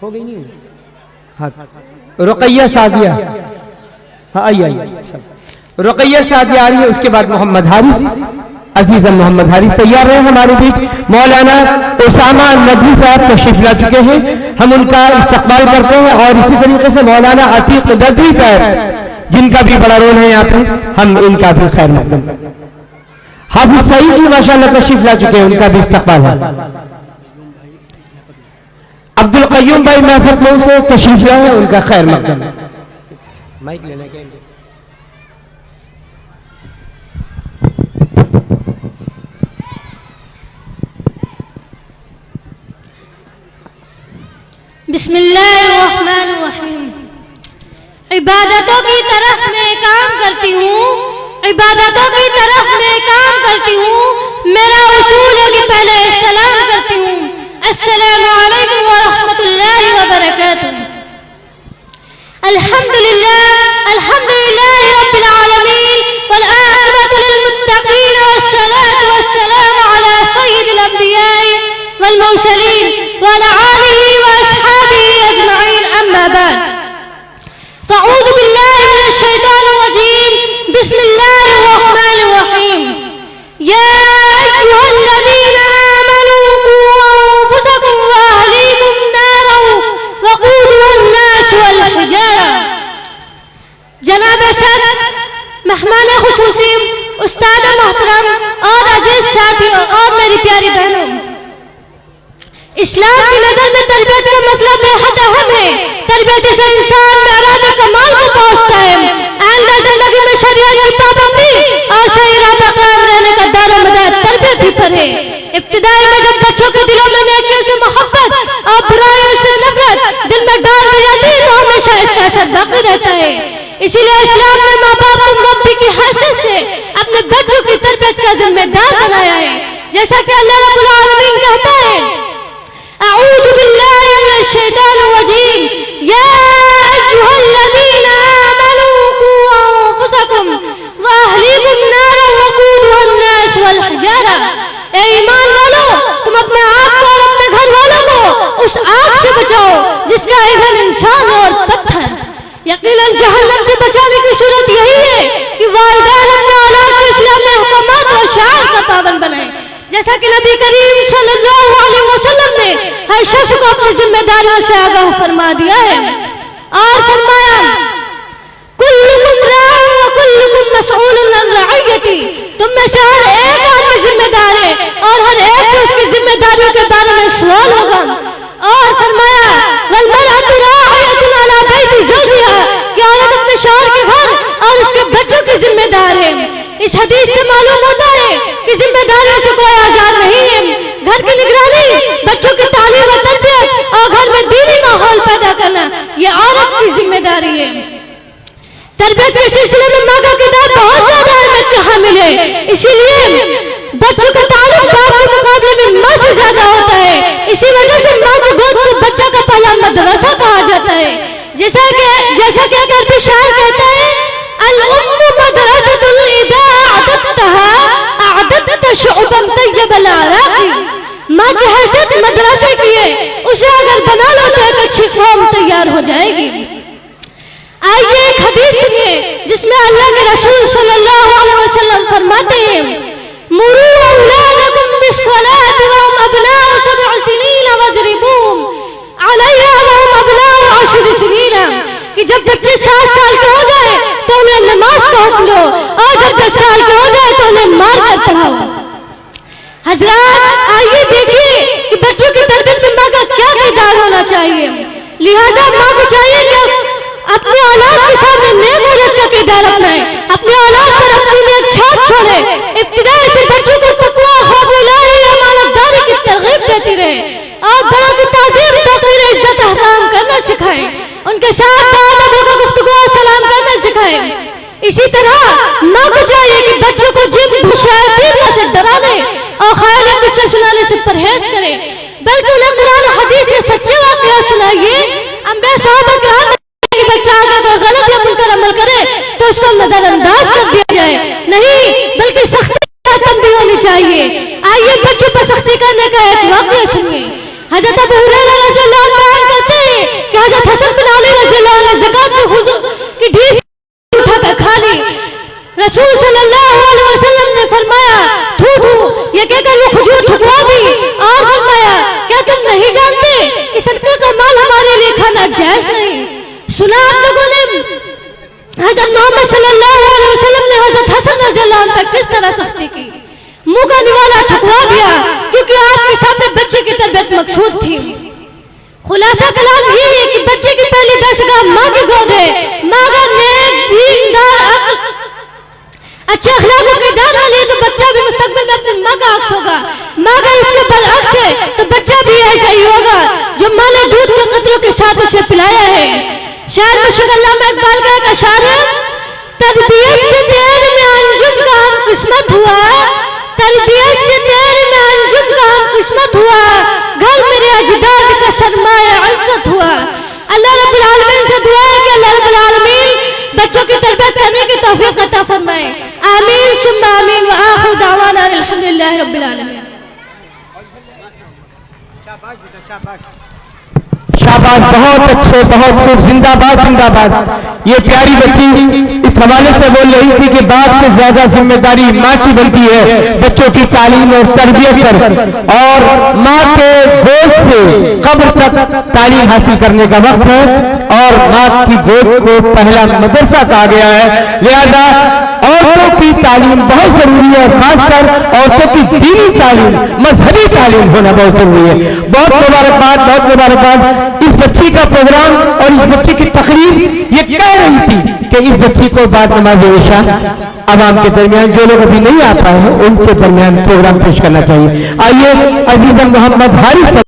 हो गई नहीं? हाँ, रुकैया सादिया, हाँ आइए, रुकैया सादिया आ रही है। उसके बाद मोहम्मद हारिस, अजीजन मोहम्मद हारिस तैयार है हमारे बीच। मौलाना उसामा नदवी साहब तशरीफ ला चुके हैं, हम उनका इस्तकबाल करते हैं। और इसी तरीके से मौलाना अतीक नदवी साहब, जिनका भी बड़ा रोल है यहाँ पे, हम इनका भी खैर मकदम। हाफिज सईद जी माशाअल्लाह तशरीफ ला चुके हैं, उनका भी इस्तकबाल है। अब्दुल कय्यूम भाई महफिल से तशरीफ लाए हैं, उनका खैर मकदम। माइक लेना क्या? बिस्मिल्लाहिर्रहमानिर्रहीम। इबादतों की तरफ मैं काम करती हूँ, इबादतों की तरफ मैं काम करती हूँ। मेरा उसूल है कि पहले सलाम करती हूँ, अस्सलामु अलैकुम व रहमतुल्लाहि व बरकातुहू। अल्हम्दुलिल्लाह अल्हम्दुलिल्लाहि रब्बिल आलमीन वल आक़िबतु लिल मुत्तक़ीन वस्सलातु वस्सलामु अला सय्यिदिल अंबिया'i वल मुरसलीन व अला आलिहि व अस्हाबिहि अजमईन, अम्मा बाद। फ़अऊज़ु बिल्लाहि मिनश शैतानिर रजीम, बिस्मिल्लाहिर रहमानिर रहीम। या अय्युहल्लज़ीना आमनू क़ू अनफुसकुम व अहलीकुम नारन वक़ूदुहा अन्नास वल हिजारा। जनाब सदर, मेहमान खुसूसी, उस्ताद मोहतरम और अजीज साथियों और मेरी प्यारी बहनों, इस्लाम की नजर में तरबियत का मसला बेहद अहम है। तरबियत से इंसान मेराज कमाल को पहुंचता है। आइंदा जिंदगी में शरीयत की पाबंदी और सही राह पर कायम रहने का दारो मदार तरबियत ही पर है। इब्तिदाई में जब बच्चों के दिलों में नेकियों से मोहब्बत और बुराइयों से नफरत दिल में डाल दी जाती है, तो हमेशा इसका असर बाकी रहता है। इसीलिए इस्लाम ने माँ बाप को मुरब्बी की हैसियत से अपने बच्चों की तरबियत का जिम्मेदार बनाया है। जैसा कि अल्लाह रब्बुल आलमीन कहता है, अऊज़ु बिल्लाहि मिनश शैतानिर रजीम, या अय्युहल्लज़ीना आमनू क़ू अनफुसकुम व अहलीकुम नारन वक़ूदुहा अन्नास वल हिजारा। ए ईमान वालों, तुम अपने आप को और अपने घर वालों को उस आग से बचाओ जिसका ईंधन इंसान और पत्थर। यकीनन जहन्नम से बचाने की सूरत यही है कि वालिदैन अपने औलाद को इस्लामी अहकामात और शार का पाबंद बनाएं। जैसा कि नबी करीम सल्लल्लाहु अलैहि वसल्लम ने हर शख्स को अपनी जिम्मेदारियों से आगाह फरमा दिया है और फरमाया, कुल्लुकुम राइन व कुल्लुकुम मसऊलुन अन रइयती। तुम में से हर एक आदमी जिम्मेदार है और हर एक से उसकी जिम्मेदारियों के बारे में सवाल होगा। और फरमाया, वल मरअतु राइयतुन अला बैति ज़ौजिहा, कि औरत अपने शौहर के घर और उसके बच्चों की जिम्मेदार है। इस हदीस से मालूम होता है कि जिम्मेदारियों से कोई आजाद नहीं है। घर की निगरानी, बच्चों की तालीम और तरबियत और घर में दीनी माहौल पैदा करना, ये औरत की जिम्मेदारी है। तरबियत के सिलसिले में माँ का किरदार बहुत ज्यादा अहमियत का हामिल है। इसीलिए बच्चों का ताल्लुक बाप के मुकाबले में माँ से ज्यादा होता है। इसी वजह से माँ की गोद को बच्चा का पहला मदरसा कहा जाता है। जैसा कि अगर भी शायर कहता है, अल उम्मु मदरसतुन इदा अअदतहा अअदत शुअबन तय्यबल अराक़ी। माँ की हैसियत मदरसे की है, उसे अगर बना लो तो एक अच्छी कौम तैयार हो जाएगी। आइए एक हदीस सुनिए जिसमें अल्लाह के रसूल सल्लल्लाहु अलैहि वसल्लम फरमाते हैं, मुरू औलादकुम बिस्सलाति व हुम अबनाउ 7 सिनीन वज़रिबूहुम अलैहा व हुम अबनाउ 10 सिनीन। कि जब बच्चे 7 साल के हो जाए तो उन्हें नमाज का हुक्म दो और जब 10 साल के हो जाए तो उन्हें मार कर पढ़ाओ। हजरात, आइए देखिए कि बच्चों की तरबियत में माँ का क्या किरदार होना चाहिए। लिहाजा माँ को चाहिए कि अपने औलाद के सामने नेक औरत का किरदार अपनाए, अपने औलाद पर अपनी नेक छाप छोड़े। इब्तिदाई से बच्चों को तक़वा, खौफ इलाही, अमानतदारी की तरगीब देती रहे और बड़ों की ताज़ीम, तौक़ीर, इज्जत, एहतराम करना सिखाए। उनके साथ बात होकर गुफ्तगू और सलाम करना सिखाए। इसी तरह माँ को चाहिए कि बच्चों को जिन शायातीन से डराने और ख्याल किस्से सुनाने से परहेज करे, बल्कि उन्हें कुरान हदीस से सच्चे वाक़या सुनाइए। अंबिया सहाबा किराम कि बच्चा अगर कोई गलत या मुनकर अमल करे तो उसको नजरअंदाज कर दिया जाए, नहीं बल्कि सख्ती तंबीह होनी चाहिए। आइए बच्चों पर सख्ती करने का एक वाक़या सुनिए। हज़रत अबू हुरैरा रज़ियल्लाहु अन्हु बयान करते हैं बात जायज नहीं। सुना आप लोगों ने हजरत मोहम्मद सल्लल्लाहु अलैहि वसल्लम ने हजरत हसन रज़ियल्लाहु अन्हु पर किस तरह सख्ती की, मुंह का निवाला थकवा दिया, क्योंकि आपके सामने बच्चे की तरबियत मकसूद थी। खुलासा कलाम ये है कि बच्चे की पहली दस्तगाह माँ की गोद है। माँ का नेक दीनदार अच्छे अखलाकों की दान वाली है, तो बच्चा भी मुस्तकबिल में अपनी माँ का अक्स होगा। माँ का इसके बरअक्स है तो बच्चा भी ऐसा ही होगा जो माँ ने दूध के कतरों के साथ उसे पिलाया है। शायर मुश्किल अल्लामा इकबाल का एक अशार है, तरबियत से तेरे में अंजुम का हम किस्मत हुआ, तरबियत से तेरे में अंजुम का हम किस्मत हुआ, घर मेरे अजदाद का सरमाया इज्जत हुआ। अल्लाह रब्बुल आलमीन से दुआ है कि अल्लाह रब्बुल आलमीन बच्चों की तरबियत करने की तौफीक अता फरमाए। आमीन सुम्मा आमीन व आखिर दावाना अल्हम्दुलिल्लाहि रब्बिल आलमीन। शाबाश, बहुत अच्छे, बहुत खूब, जिंदाबाद जिंदाबाद। ये प्यारी बच्ची इस हवाले से बोल रही थी कि बाप से ज्यादा जिम्मेदारी माँ की बनती है बच्चों की तालीम और तरबियत पर, और माँ के गोद से कब्र तक तालीम हासिल करने का वक्त है, और माँ की गोद को पहला मदरसा कहा गया है। लिहाजा औरतों की तालीम बहुत जरूरी है, और खासकर औरतों की दीनी तालीम, मजहबी तालीम होना बहुत जरूरी है। बहुत मुबारकबाद, बहुत मुबारकबाद। इस बच्ची का प्रोग्राम और इस बच्ची की तकरीर ये कह रही थी कि इस बच्ची को बाद नमाज इशा आवाम के दरमियान, जो लोग अभी नहीं आ पाए हैं उनके दरमियान प्रोग्राम पेश करना चाहिए। आइए अजीज़ मोहम्मद हारिस